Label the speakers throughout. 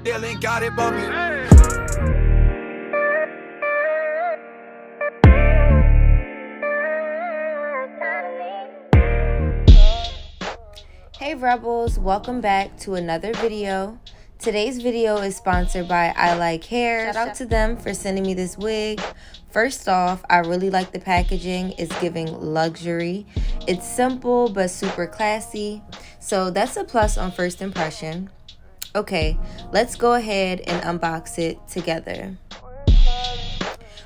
Speaker 1: Dylan got it bumping.
Speaker 2: Hey Rebels, welcome back to another video. Today's video is sponsored by I Like Hair. Shout out to them for sending me this wig. First off, I really like the packaging. It's giving luxury. It's simple but super classy. So that's a plus on first impression. Okay, let's go ahead and unbox it together.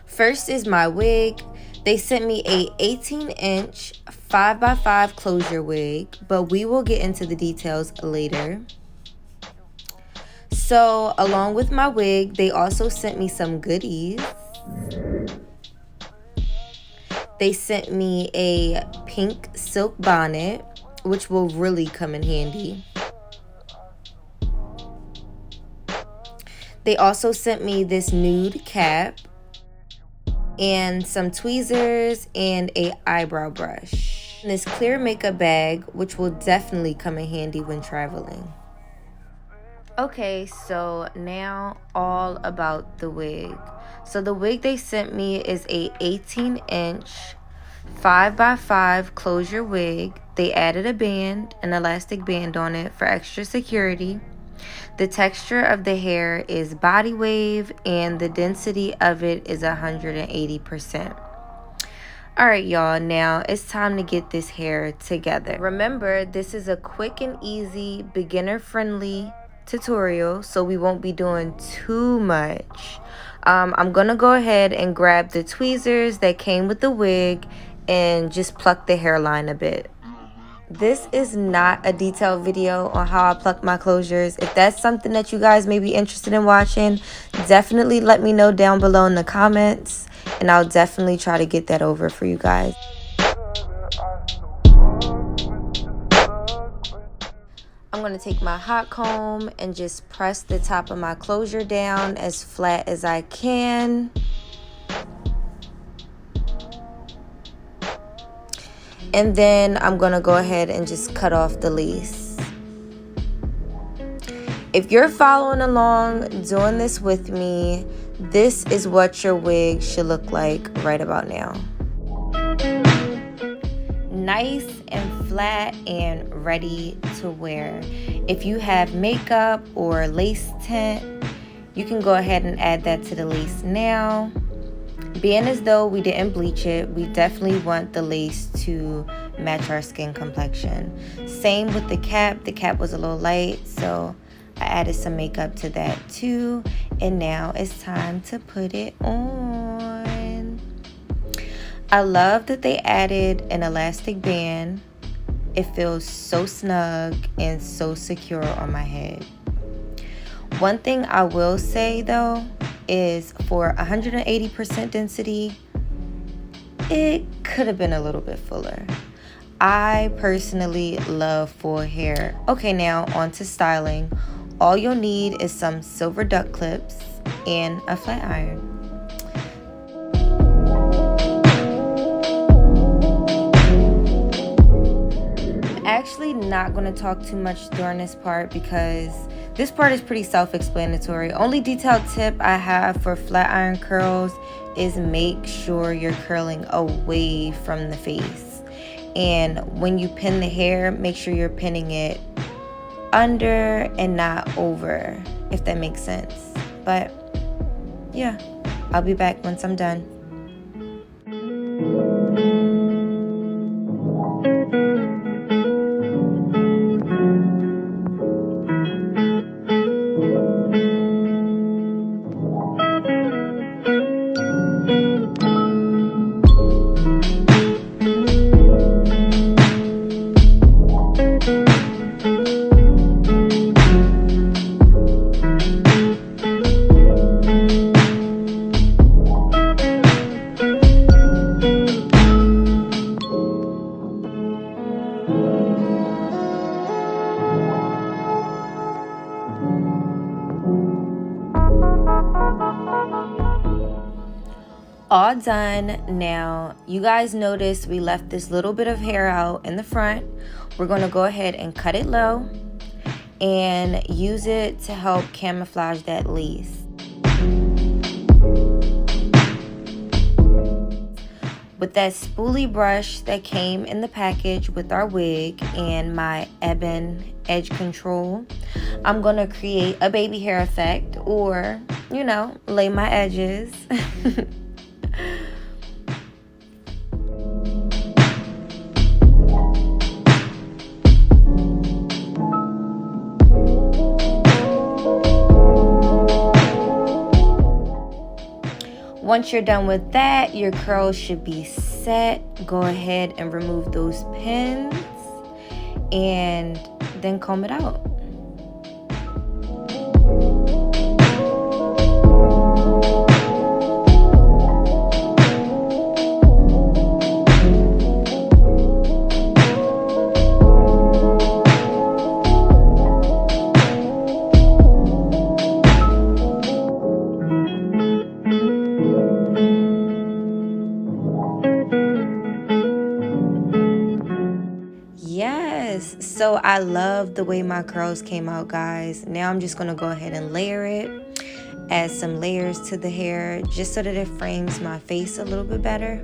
Speaker 2: First is my wig. They sent me a 18-inch 5x5 closure wig, but we will get into the details later. So, along with my wig, they also sent me some goodies. They sent me a pink silk bonnet, which will really come in handy. They also sent me this nude cap and some tweezers and a eyebrow brush. And this clear makeup bag, which will definitely come in handy when traveling. Okay, so now all about the wig. So the wig they sent me is a 18-inch 5x5 closure wig. They added a band, an elastic band on it for extra security. The texture of the hair is body wave and the density of it is 180%. Alright y'all, now it's time to get this hair together. Remember, this is a quick and easy, beginner friendly tutorial, so we won't be doing too much. I'm gonna go ahead and grab the tweezers that came with the wig and just pluck the hairline a bit. This is not a detailed video on how I pluck my closures. If that's something that you guys may be interested in watching, definitely let me know down below in the comments, and I'll definitely try to get that over for you guys. I'm going to take my hot comb and just press the top of my closure down as flat as I can. And then I'm going to go ahead and just cut off the lace. If you're following along doing this with me, this is what your wig should look like right about now. Nice and flat and ready to wear. If you have makeup or lace tint, you can go ahead and add that to the lace now. Being as though we didn't bleach it, we definitely want the lace to match our skin complexion. Same with the cap. The cap was a little light, so I added some makeup to that too. And now it's time to put it on. I love that they added an elastic band. It feels so snug and so secure on my head. One thing I will say though is for 180% density, it could have been a little bit fuller. I personally love full hair. Okay, now on to styling. All you'll need is some silver duck clips and a flat iron. I'm actually not going to talk too much during this part because this part is pretty self-explanatory. Only detailed tip I have for flat iron curls is make sure you're curling away from the face. And when you pin the hair, make sure you're pinning it under and not over, if that makes sense. But yeah, I'll be back once I'm done. All done. Now, you guys notice we left this little bit of hair out in the front. We're going to go ahead and cut it low and use it to help camouflage that lace. With that spoolie brush that came in the package with our wig and my ebon edge control, I'm going to create a baby hair effect, or, you know, lay my edges. Once you're done with that, your curls should be set. Go ahead and remove those pins and then comb it out. Yes, so I love the way my curls came out, guys. Now I'm just going to go ahead and layer it, add some layers to the hair just so that it frames my face a little bit better.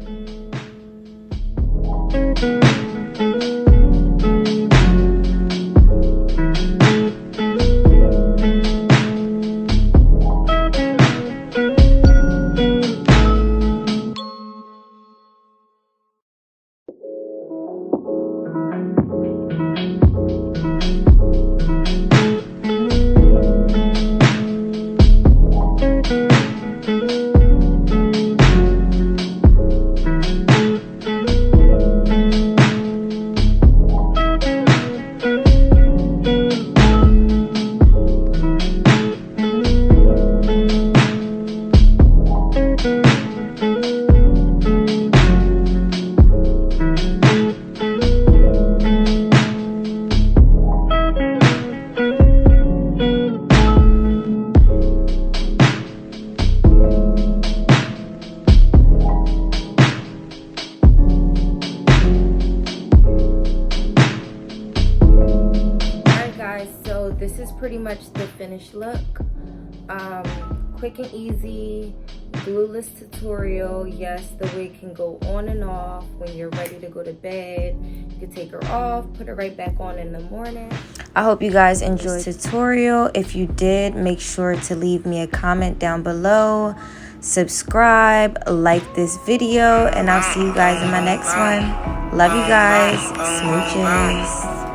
Speaker 2: So this is pretty much the finished look. Quick and easy, glueless tutorial. Yes, the wig can go on and off when you're ready to go to bed. You can take her off, put her right back on in the morning. I hope you guys enjoyed this tutorial. If you did, make sure to leave me a comment down below. Subscribe, like this video, and I'll see you guys in my next one. Love you guys. Smooches.